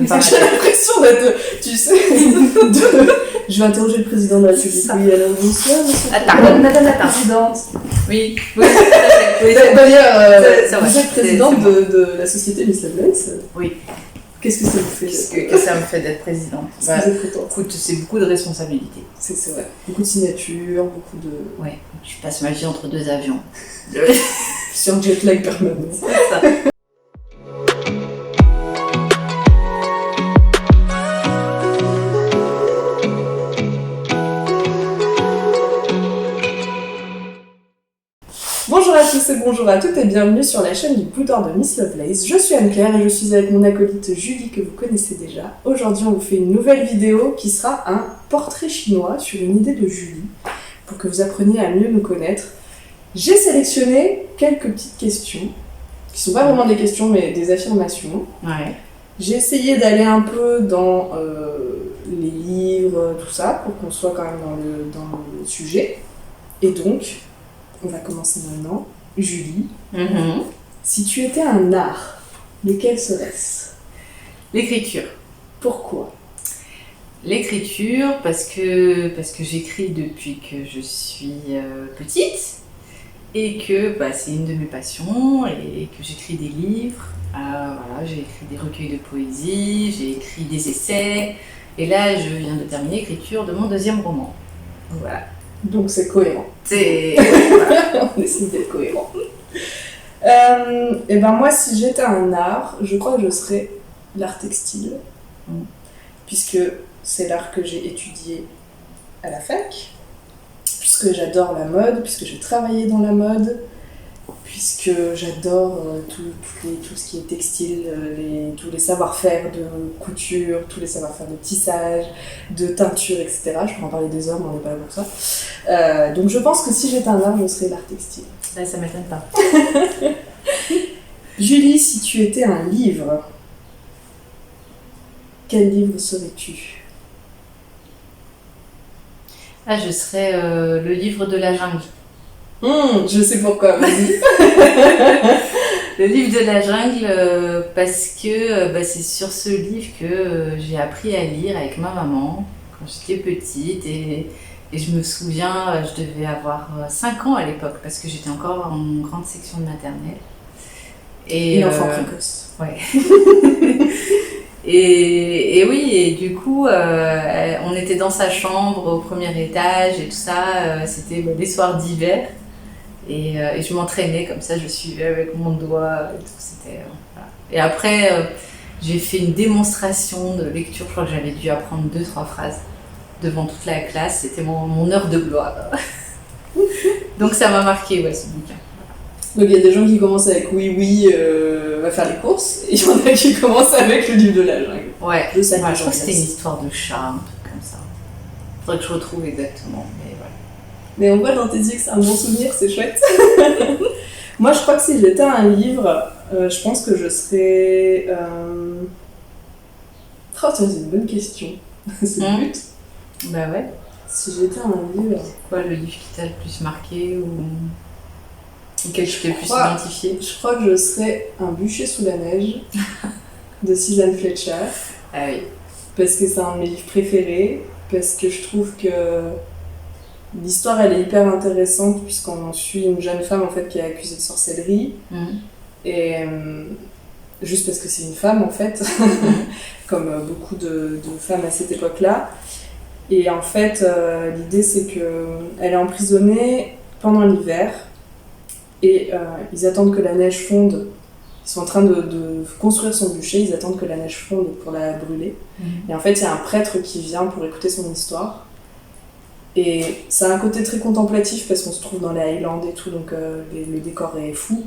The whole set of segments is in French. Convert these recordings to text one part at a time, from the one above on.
J'ai l'impression d'être, tu sais, je vais interroger le président de la République. Oui, alors bonsoir, Attends, madame la présidente. Oui, tout à fait. Oui, D'ailleurs, vous êtes présidente de la société Miss Lovelace. Oui. Qu'est-ce que ça vous fait? Qu'est-ce que ça me fait d'être présidente? Vous êtes contente? Écoute, c'est beaucoup de responsabilités. C'est vrai. Beaucoup de signatures, beaucoup de... Ouais, je passe ma vie entre deux avions. Sur un jet lag permanent. C'est ça. Bonjour à tous et bonjour à toutes et bienvenue sur la chaîne du boudoir de Miss Lovelace. Je suis Anne-Claire et je suis avec mon acolyte Julie que vous connaissez déjà. Aujourd'hui on vous fait une nouvelle vidéo qui sera un portrait chinois sur une idée de Julie pour que vous appreniez à mieux nous connaître. J'ai sélectionné quelques petites questions qui sont pas vraiment des questions mais des affirmations. Ouais. J'ai essayé d'aller un peu dans les livres, tout ça, pour qu'on soit quand même dans le sujet. Et donc, on va commencer maintenant. Julie, si tu étais un art, lequel serait-ce? L'écriture. Pourquoi? L'écriture, parce que j'écris depuis que je suis petite et que c'est une de mes passions et que j'écris des livres. Voilà, j'ai écrit des recueils de poésie, j'ai écrit des essais et là je viens de terminer l'écriture de mon deuxième roman. Voilà. Donc c'est cohérent. Voilà. On essaie d'être cohérent. Et ben moi, si j'étais un art, je crois que je serais l'art textile, puisque c'est l'art que j'ai étudié à la fac, puisque j'adore la mode, puisque j'ai travaillé dans la mode, puisque j'adore tout ce qui est textile, tous les savoir-faire de couture, tous les savoir-faire de tissage, de teinture, etc. Je pourrais en parler des heures, mais on n'est pas là pour ça. Donc je pense que si j'étais un art, je serais l'art textile. Là, ça m'étonne pas. Julie, si tu étais un livre, quel livre serais-tu? Je serais le livre de la jungle. Je sais pourquoi, vas-y. Le livre de la jungle, parce que c'est sur ce livre que j'ai appris à lire avec ma maman quand j'étais petite et je me souviens, je devais avoir 5 ans à l'époque parce que j'étais encore en grande section de maternelle. Et enfant précoce. Ouais. Et oui, et du coup, on était dans sa chambre au premier étage et tout ça, c'était les soirs d'hiver. Et je m'entraînais comme ça, je suivais avec mon doigt et tout, c'était... voilà. Et après, j'ai fait une démonstration de lecture, je crois que j'avais dû apprendre 2-3 phrases devant toute la classe, c'était mon heure de gloire. Donc ça m'a marqué, ce bouquin. Donc il y a des gens qui commencent avec oui, va faire les courses, et il y en a qui commencent avec le livre de la jungle. Ouais, je crois que c'était une histoire de chat, un truc comme ça. Faudrait que je retrouve exactement, mais voilà. Mais on voit dans tes yeux que c'est un bon souvenir, c'est chouette. Moi, je crois que si j'étais un livre, je pense que je serais... Oh, tiens, c'est une bonne question. C'est le but. Bah ouais. Si j'étais un livre... Quoi, le livre qui t'a le plus marqué ou auquel tu t'es le plus identifié? Je crois que je serais Un bûcher sous la neige de Suzanne Fletcher. Ah oui. Parce que c'est un de mes livres préférés, parce que je trouve que l'histoire elle est hyper intéressante puisqu'on suit une jeune femme en fait qui est accusée de sorcellerie et juste parce que c'est une femme en fait comme beaucoup de femmes à cette époque-là et en fait l'idée c'est que elle est emprisonnée pendant l'hiver et ils attendent que la neige fonde. Ils sont en train de construire son bûcher, ils attendent que la neige fonde pour la brûler. Et en fait, il y a un prêtre qui vient pour écouter son histoire. Et ça a un côté très contemplatif parce qu'on se trouve dans les Highlands et tout, donc le décor est fou.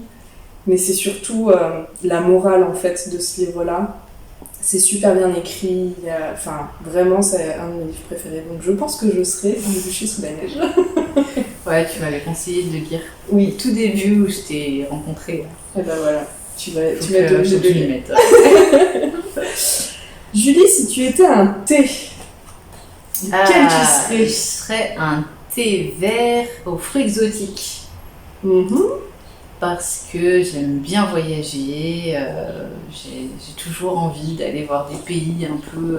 Mais c'est surtout la morale en fait de ce livre-là. C'est super bien écrit, enfin vraiment c'est un de mes livres préférés. Donc je pense que je serai Un bûcher sous la neige. Ouais, tu m'avais conseillé de le lire. Oui. Au tout début où je t'ai rencontrée. Et ben voilà. Tu vas être obligée de le mettre. Julie, si tu étais un thé, quel tu serais? Je serais un thé vert aux fruits exotiques. parce que j'aime bien voyager. J'ai toujours envie d'aller voir des pays un peu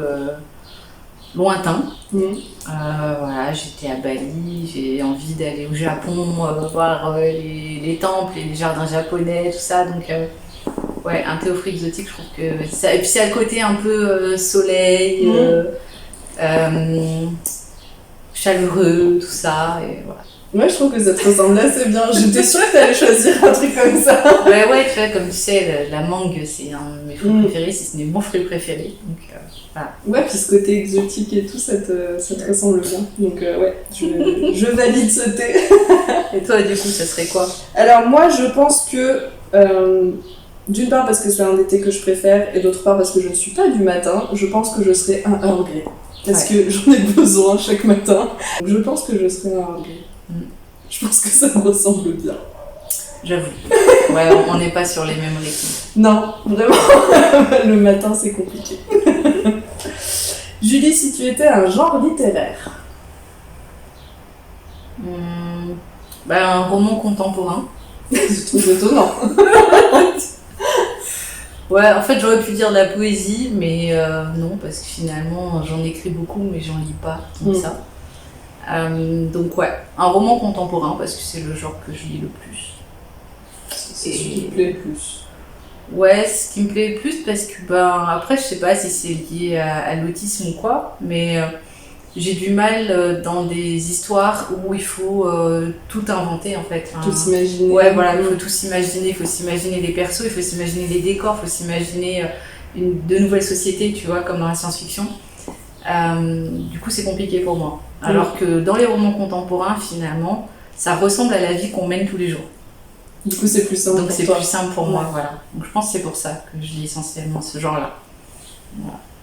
lointains. Voilà, j'étais à Bali, j'ai envie d'aller au Japon, voir les temples et les jardins japonais, tout ça. Donc, ouais, un théophile exotique, je trouve que ça. Et puis, c'est à côté un peu soleil, chaleureux, tout ça. Et voilà. Ouais, je trouve que ça te ressemble assez bien. J'étais sûre que t'allais choisir un truc comme ça. Ouais, tu vois, comme tu sais, la mangue, c'est un de mes fruits préférés, si ce n'est mon fruit préféré. Donc, voilà. Ouais, puis ce côté exotique et tout, ça te ressemble bien. Donc, ouais, je valide ce thé. Et toi, du coup, ça serait quoi? Alors, moi, je pense que, d'une part, parce que c'est un des thés que je préfère, et d'autre part, parce que je ne suis pas du matin, je pense que je serais un Earl Grey. Parce que j'en ai besoin chaque matin. Donc, je pense que je serais un Earl Grey. Je pense que ça me ressemble bien. J'avoue. Ouais, on n'est pas sur les mêmes rythmes. Non, vraiment. Le matin, c'est compliqué. Julie, si tu étais un genre littéraire. Un roman contemporain. Je trouve étonnant. Ouais, en fait, j'aurais pu dire de la poésie, mais non, parce que finalement, j'en écris beaucoup, mais j'en lis pas comme ça. Donc ouais, un roman contemporain parce que c'est le genre que je lis le plus. C'est ce qui me plaît le plus. Ouais, ce qui me plaît le plus parce que après je sais pas si c'est lié à l'autisme ou quoi, mais j'ai du mal dans des histoires où il faut tout inventer en fait. Tout s'imaginer. Ouais, voilà, il faut tout s'imaginer, il faut s'imaginer les persos, il faut s'imaginer les décors, il faut s'imaginer de nouvelles sociétés, tu vois, comme dans la science-fiction. Du coup, c'est compliqué pour moi. Alors que dans les romans contemporains, finalement, ça ressemble à la vie qu'on mène tous les jours. Du coup, c'est plus simple. Donc, c'est plus simple pour moi, voilà. Donc, je pense que c'est pour ça que je lis essentiellement ce genre-là.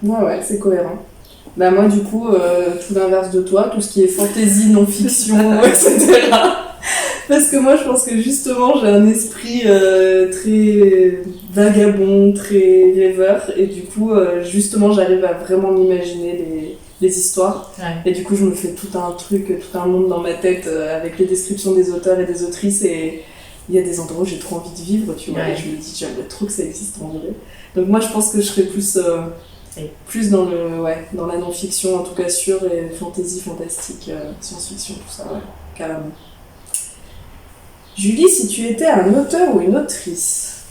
Voilà. Ouais, c'est cohérent. Bah, moi, du coup, tout l'inverse de toi, tout ce qui est fantasy, non-fiction, etc. Parce que moi, je pense que justement, j'ai un esprit très vagabond, très rêveur, et du coup, justement, j'arrive à vraiment m'imaginer les histoires. Ouais. Et du coup, je me fais tout un truc, tout un monde dans ma tête avec les descriptions des auteurs et des autrices, et il y a des endroits où j'ai trop envie de vivre, tu vois, et je me dis, j'aimerais trop que ça existe en vrai. Donc moi, je pense que je serais plus dans dans la non-fiction, en tout cas sûre, et fantasy, fantastique, science-fiction, tout ça, ouais, carrément. Julie, si tu étais un auteur ou une autrice,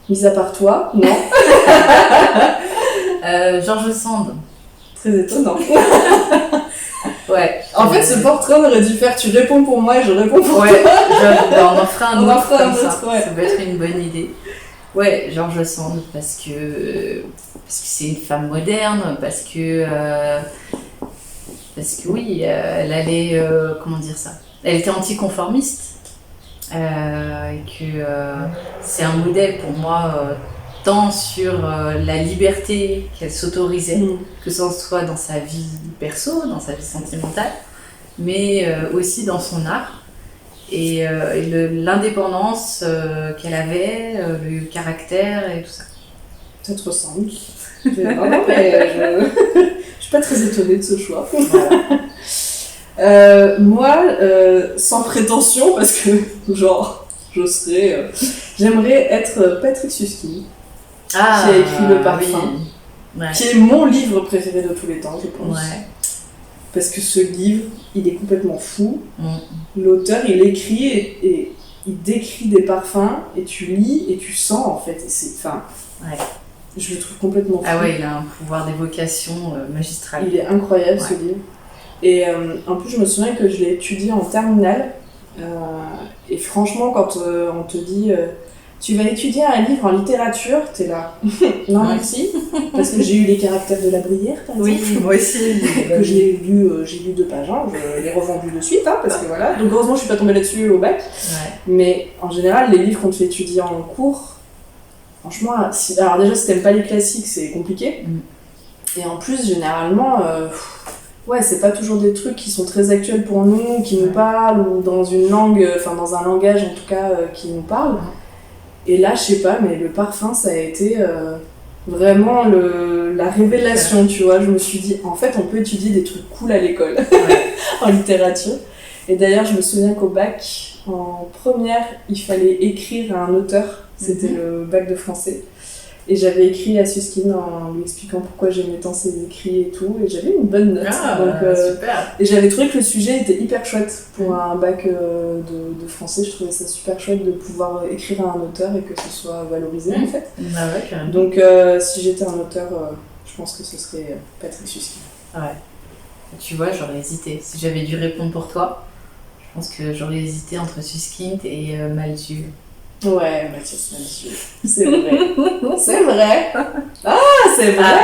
mis à part toi, non. George Sand. Très étonnant. Ouais. En fait, ce portrait, on aurait dû faire tu réponds pour moi et je réponds pour toi. On en fera un autre comme ça. Ouais. Ça peut être une bonne idée. Ouais, George Sand, parce que c'est une femme moderne, parce que oui, elle allait, comment dire ça, elle était anticonformiste, et que c'est un modèle pour moi, tant sur la liberté qu'elle s'autorisait, que ce soit dans sa vie perso, dans sa vie sentimentale, mais aussi dans son art. Et l'indépendance qu'elle avait, le caractère et tout ça. Ça te ressemble. Non, mais je suis pas très étonnée de ce choix. Voilà. Moi, sans prétention, parce que genre, j'aimerais être Patrick Suskind, qui a écrit Le Parfum, qui est mon livre préféré de tous les temps, je pense. Ouais. Parce que ce livre, il est complètement fou. L'auteur, il écrit et il décrit des parfums et tu lis et tu sens en fait. Je le trouve complètement fou. Ah ouais, il a un pouvoir d'évocation magistral. Il est incroyable ce livre. Et en plus, je me souviens que je l'ai étudié en terminale. Et franchement, quand on te dit tu vas étudier un livre en littérature, t'es là. Non, merci. Parce que j'ai eu Les Caractères de la Bruyère, par exemple. Oui, moi aussi. Que j'ai lu 2 pages, hein, je l'ai revendu de suite, parce que voilà. Donc heureusement, je suis pas tombée là-dessus au bac. Ouais. Mais en général, les livres qu'on te fait étudier en cours, franchement, alors déjà, si t'aimes pas les classiques, c'est compliqué. Et en plus, généralement, c'est pas toujours des trucs qui sont très actuels pour nous, qui nous parlent, ou dans une langue, dans un langage en tout cas, qui nous parle. Et là, je sais pas, mais Le Parfum, ça a été vraiment la révélation, tu vois. Je me suis dit, en fait, on peut étudier des trucs cool à l'école, en littérature. Et d'ailleurs, je me souviens qu'au bac, En première, il fallait écrire à un auteur. C'était le bac de français. Et j'avais écrit à Suskin en lui expliquant pourquoi j'aimais tant ses écrits et tout. Et j'avais une bonne note. Super. Et j'avais trouvé que le sujet était hyper chouette. Pour un bac de français, je trouvais ça super chouette de pouvoir écrire à un auteur et que ce soit valorisé en fait. Ah ouais, carrément. Donc si j'étais un auteur, je pense que ce serait Patrick Suskin. Ouais. Tu vois, j'aurais hésité. Si j'avais dû répondre pour toi, je pense que j'aurais hésité entre Susskind et Malzieu. Ouais, Mathias Malzieu. C'est vrai. C'est vrai. Ah, c'est vrai.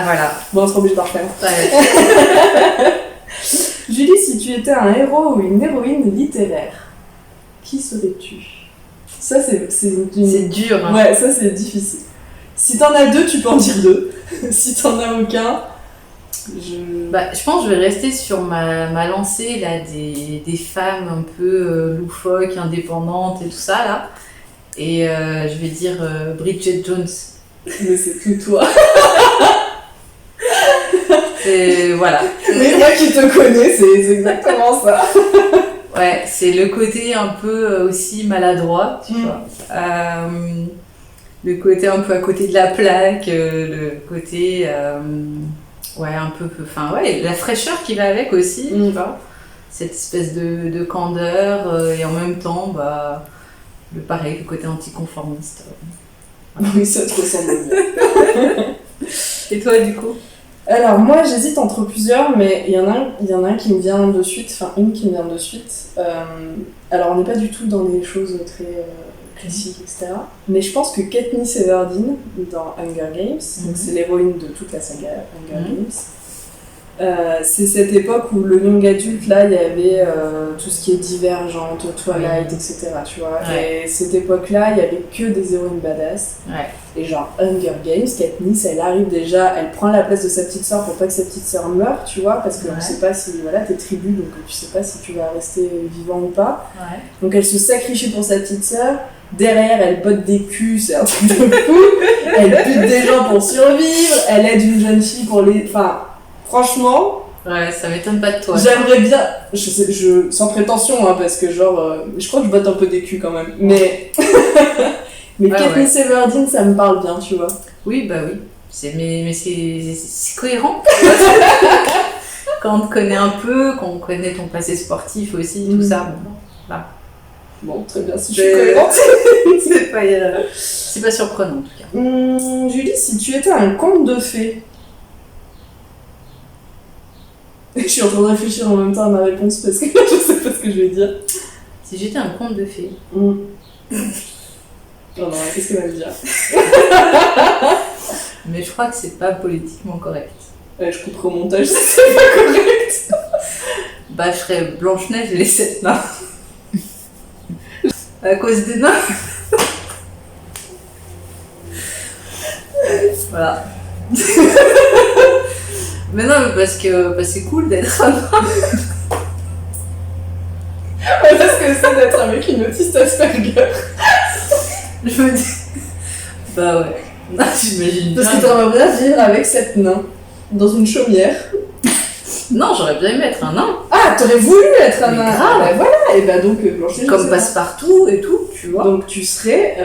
Voilà. Bon, on sera obligé d'en refaire. Ouais. Julie, si tu étais un héros ou une héroïne littéraire, qui serais-tu? Ça, c'est dur. Hein. Ouais, ça, c'est difficile. Si t'en as deux, tu peux en dire deux. Si t'en as aucun, je pense que je vais rester sur ma lancée là, des femmes un peu loufoques, indépendantes et tout ça là. Et je vais dire Bridget Jones. Mais c'est tout toi. Voilà. Mais moi qui te connais, c'est exactement ça. Ouais, c'est le côté un peu aussi maladroit, tu vois. Le côté un peu à côté de la plaque, le côté... ouais, un peu... Enfin, ouais, la fraîcheur qui va avec aussi, tu vois. Cette espèce de candeur et en même temps, pareil, le côté anticonformiste. Oui, ça te ressemble bien. Et toi, du coup? Alors, moi, j'hésite entre plusieurs, mais il y en a un qui me vient de suite, enfin, une qui me vient de suite. Alors, on n'est pas du tout dans les choses très classiques, etc. Mais je pense que Katniss Everdeen, dans Hunger Games, donc c'est l'héroïne de toute la saga Hunger Games, c'est cette époque où le young adulte, là, il y avait tout ce qui est Divergente, Twilight, etc. Tu vois. Ouais. Et cette époque-là, il y avait que des héroïnes badass. Ouais. Et genre Hunger Games, Katniss, elle arrive déjà, elle prend la place de sa petite sœur pour pas que sa petite sœur meure, tu vois, parce que on sait pas si, voilà, t'es tribu, donc tu sais pas si tu vas rester vivant ou pas. Ouais. Donc elle se sacrifie pour sa petite sœur. Derrière, elle botte des culs, c'est un truc de fou. Elle bute des gens pour survivre. Elle aide une jeune fille pour les... Enfin, franchement... Ouais, ça m'étonne pas de toi. J'aimerais bien... sans prétention, hein, parce que genre... je crois que je botte un peu des culs quand même. Mais... mais Katniss Everdeen, ça me parle bien, tu vois. Oui, bah oui. Mais c'est cohérent. Quand on te connaît un peu, quand on connaît ton passé sportif aussi, tout ça, là. Bon, très bien, si je suis cohérente. C'est pas surprenant, en tout cas. Julie, si tu étais un conte de fées... Je suis en train de réfléchir en même temps à ma réponse parce que je sais pas ce que je vais dire. Si j'étais un conte de fées... Oh non, qu'est-ce qu'elle va me dire? Mais je crois que c'est pas politiquement correct. Ouais, je couperai au montage, c'est pas correct. Je ferais Blanche-Neige et les 7 nains. À cause des nains. Voilà. Mais non, parce que c'est cool d'être un nain. Ouais, parce que c'est d'être avec une autiste Asperger. Je me dis... ouais. Non, j'imagine parce que t'aimerais bien vivre avec 7 nains. Dans une chaumière. Non, j'aurais bien aimé être un nain. Ah, t'aurais voulu être un nain. Grave. Voilà, et donc Blanche-Neige. Comme Passe-Partout et tout, tu vois. Donc tu serais...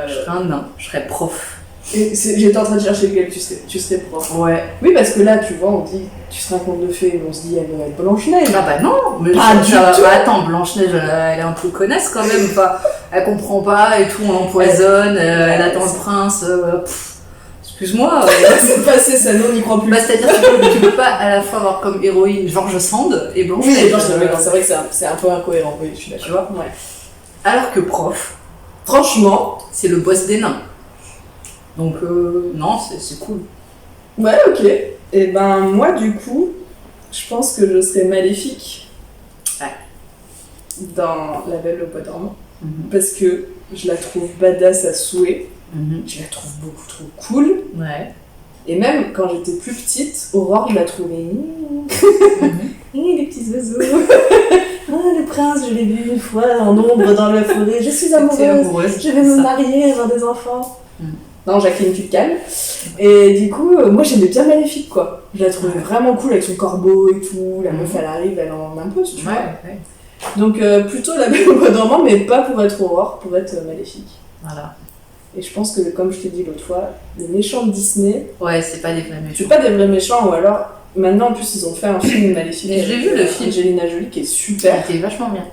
Je serais un nain, je serais prof. Et j'étais en train de chercher lequel tu serais prof. Ouais. Oui, parce que là, tu vois, on dit, tu serais un conte de fées, mais on se dit, elle va être Blanche-Neige. Ah bah non, mais attends, Blanche-Neige, elle est un peu connasse quand même, elle comprend pas et tout, on l'empoisonne, elle attend le prince, excuse-moi. C'est passé, ça, nous, on n'y croit plus. C'est-à-dire que tu peux pas à la fois avoir comme héroïne George Sand et Blanche-Neige. Oui, c'est vrai que c'est un peu incohérent, oui, je suis d'accord. Tu vois, ouais. Alors que prof, franchement, c'est le boss des nains. Donc, non, c'est cool. Ouais, ok. Et ben, moi, du coup, je pense que je serais maléfique dans La Belle au Bois dormant. Parce que je la trouve badass à souhait. Je la trouve beaucoup trop cool. Ouais. Et même quand j'étais plus petite, Aurore, je la trouvais... les petits oiseaux. Le prince, je l'ai vu une fois en ombre dans la forêt. Je suis amoureuse. Je vais me marier, avoir des enfants. Non, Jacqueline, tu te calmes. Et du coup, moi j'aimais bien Maléfique, quoi. Je la trouvais vraiment cool avec son corbeau et tout. La meuf, elle arrive, elle en impose, tu vois. Ouais. Donc plutôt La Belle au bois dormant, mais pas pour être Aurore, pour être maléfique. Voilà. Et je pense que, comme je t'ai dit l'autre fois, les méchants de Disney... Ouais, c'est pas des vrais méchants. C'est pas des vrais méchants, ou alors... Maintenant, en plus, ils ont fait un film maléfique. Mais j'ai vu le film. Angelina Jolie, qui est super. Qui était vachement bien.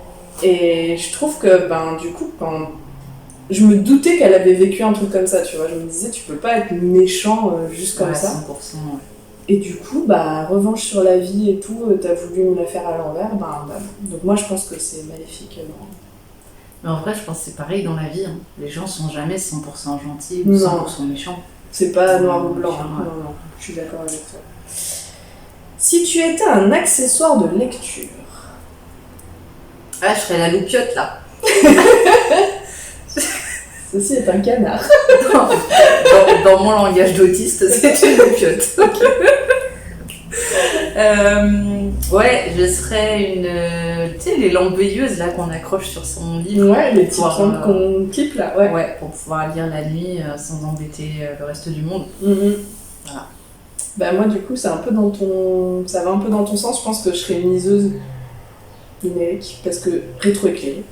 Et je trouve que, du coup, je me doutais qu'elle avait vécu un truc comme ça, tu vois. Je me disais, tu peux pas être méchant juste comme ça. 100%, ouais. Et du coup, revanche sur la vie et tout, t'as voulu me la faire à l'envers, donc moi je pense que c'est maléfique. Mais en vrai, je pense que c'est pareil dans la vie. Hein. Les gens sont jamais 100% gentils ou 100% méchants. C'est pas noir ou blanc. Non, je suis d'accord avec toi. Si tu étais un accessoire de lecture... Ah, je serais la loupiote là. Ceci est un canard. Dans mon langage d'autiste, c'est une loupiote. Ouais, je serais une... Tu sais, les lampes veilleuses là qu'on accroche sur son livre. Ouais, les petites lampes qu'on clip là. Ouais, pour pouvoir lire la nuit sans embêter le reste du monde. Voilà. Moi du coup, ça va un peu dans ton sens. Je pense que je serais une liseuse numérique parce que rétroéclairée.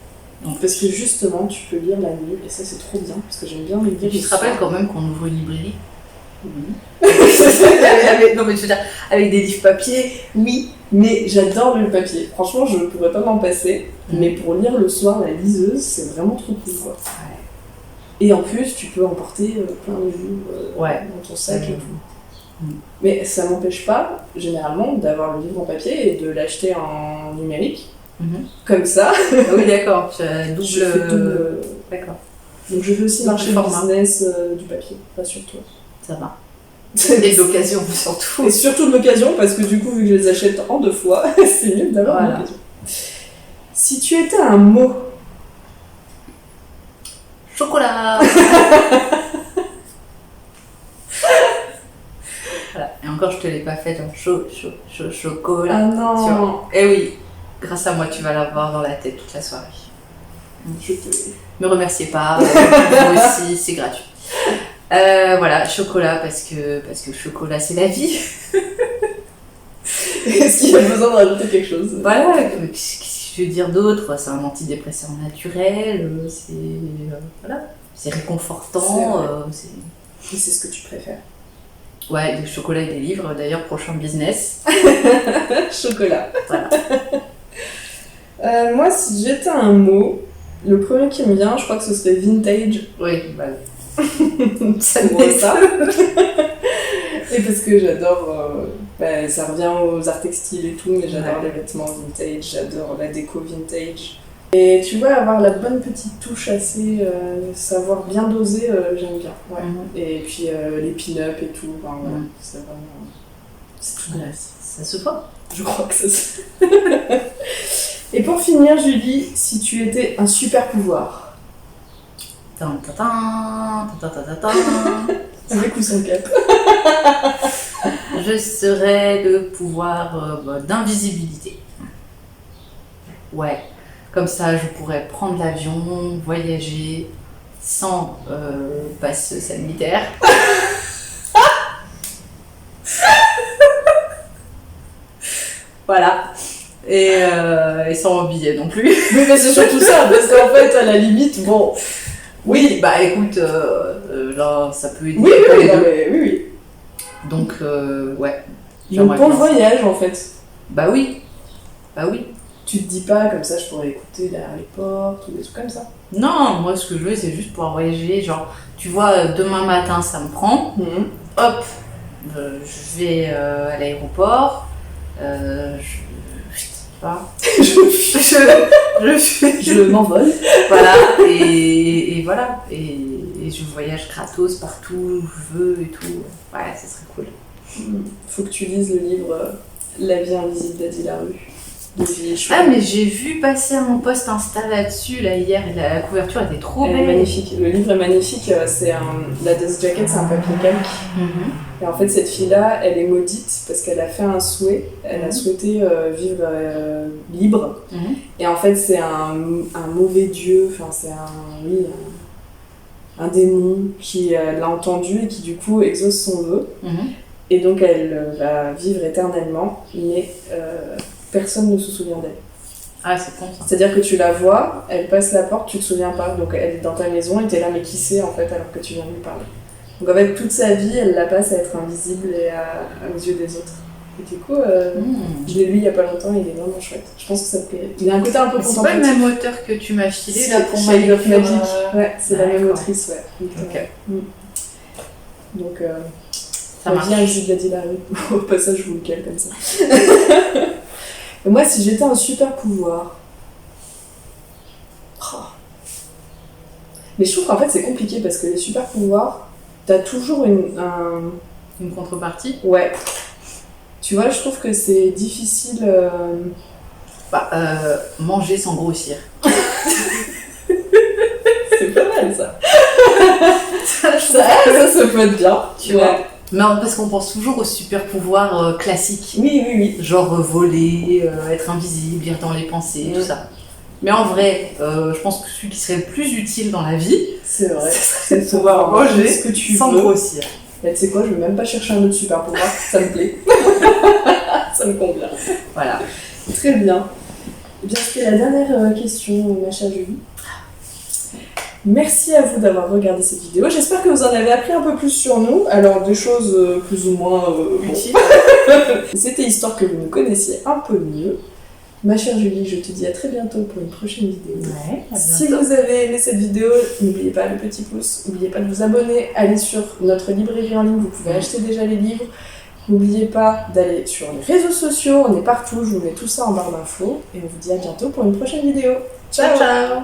Parce que justement, tu peux lire la nuit et ça c'est trop bien parce que j'aime bien les lire. Tu te rappelles quand même qu'on ouvre une librairie? Oui. Non mais je veux dire, avec des livres papier, oui, mais j'adore le papier. Franchement, je ne pourrais pas m'en passer. Mais pour lire le soir, la liseuse, c'est vraiment trop cool, quoi. Ouais. Et en plus, tu peux emporter plein de livres dans ton sac et tout. Mais ça m'empêche pas, généralement, d'avoir le livre en papier et de l'acheter en numérique. Comme ça. Ah oui, d'accord. Double... D'accord. Donc je fais aussi marcher le business du papier, pas sur toi. Ça va. Et de l'occasion surtout. Et surtout de l'occasion, parce que du coup, vu que je les achète en 2 fois, c'est mieux d'avoir l'occasion. Si tu étais un mot... Chocolat. Voilà. Et encore, je te l'ai pas fait en chocolat. Ah non. Eh oui, grâce à moi, tu vas l'avoir dans la tête toute la soirée. Je te... Me remerciez pas, vous aussi, c'est gratuit. Voilà, chocolat, parce que chocolat, c'est la vie. Est-ce qu'il y a besoin de rajouter quelque chose? Voilà, qu'est-ce que je veux dire d'autre? C'est un antidépresseur naturel, c'est réconfortant. C'est ce que tu préfères. Ouais, du chocolat et des livres, d'ailleurs, prochain business. Chocolat. Voilà. Moi, si j'étais un mot, le premier qui me vient, je crois que ce serait vintage. Oui, bah. Ça me dit ça. Et parce que j'adore, ça revient aux arts textiles et tout, mais j'adore les vêtements vintage, j'adore la déco vintage. Et tu vois, avoir la bonne petite touche assez, savoir bien doser, j'aime bien. Ouais. Et puis les pin-up et tout, voilà, c'est vraiment... C'est tout nice. Ça se voit. Je crois que ça se... Et pour finir, Julie, si tu étais un super pouvoir. Avec ou sans cap? Je serais le pouvoir d'invisibilité. Ouais, comme ça je pourrais prendre l'avion, voyager sans passe sanitaire. Voilà. Et sans billet non plus. Oui, mais c'est surtout ça, parce qu'en fait, à la limite, bon... Oui, bah écoute, là, ça peut aider. Oui. Donc, ouais. Donc pour le voyage, en fait. Bah oui. Tu te dis pas, comme ça, je pourrais écouter derrière les portes ou des trucs comme ça. Non, moi, ce que je veux, c'est juste pouvoir voyager. Genre, tu vois, demain matin, ça me prend. Hop, je vais à l'aéroport. Je m'envole. Voilà, et voilà. Et je voyage gratos partout où je veux et tout. Ouais, ça serait cool. Faut que tu lises le livre La vie invisible d'Adi Larue. Ah, mais j'ai vu passer un post Insta là-dessus là, hier, et la couverture était trop belle. Magnifique. Le livre est magnifique. La Dust Jacket, c'est un papier calque. Et en fait, cette fille-là, elle est maudite parce qu'elle a fait un souhait. Elle a souhaité vivre libre. Et en fait, c'est un mauvais dieu. Enfin, c'est un démon qui l'a entendu et qui, du coup, exauce son vœu. Et donc, elle va vivre éternellement. Mais personne ne se souvient d'elle. Ah, c'est con ça. C'est-à-dire que tu la vois, elle passe la porte, tu te souviens pas, donc elle est dans ta maison et t'es là, mais qui c'est en fait, alors que tu viens de lui parler. Donc en fait, toute sa vie, elle la passe à être invisible et aux yeux des autres. Et du coup, je l'ai lu il y a pas longtemps, il est vraiment chouette. Je pense que ça te plaît. Il a un côté un peu contemplatif. C'est pas le même auteur que tu m'as filé là pour Child of Magic. Ouais, c'est la même autrice, ouais. Ok. Donc, ça marche. Bien Invisible a dit la rue. Au passage, je vous le cale comme ça. Et moi, si j'étais un super pouvoir. Oh. Mais je trouve qu'en fait, c'est compliqué parce que les super pouvoirs, t'as toujours une contrepartie. Ouais. Tu vois, je trouve que c'est difficile. Manger sans grossir. C'est pas mal ça. ça peut être bien. Tu vois. Mais parce qu'on pense toujours aux super pouvoirs classiques. Oui. Genre voler, être invisible, lire dans les pensées, tout ça. Mais en vrai, je pense que celui qui serait le plus utile dans la vie, c'est vrai, c'est de pouvoir manger ce que tu sans veux. Grossir. Et tu sais quoi, je vais même pas chercher un autre super pouvoir, ça me plaît. Ça me convient. Voilà. Très bien. Eh bien, c'était la dernière question, ma chère Julie. Merci à vous d'avoir regardé cette vidéo. J'espère que vous en avez appris un peu plus sur nous. Alors, des choses plus ou moins utiles. C'était histoire que vous nous connaissiez un peu mieux. Ma chère Julie, je te dis à très bientôt pour une prochaine vidéo. Ouais, si vous avez aimé cette vidéo, n'oubliez pas le petit pouce, n'oubliez pas de vous abonner, allez sur notre librairie en ligne, vous pouvez acheter déjà les livres. N'oubliez pas d'aller sur les réseaux sociaux, on est partout, je vous mets tout ça en barre d'infos. Et on vous dit à bientôt pour une prochaine vidéo. Ciao, ciao.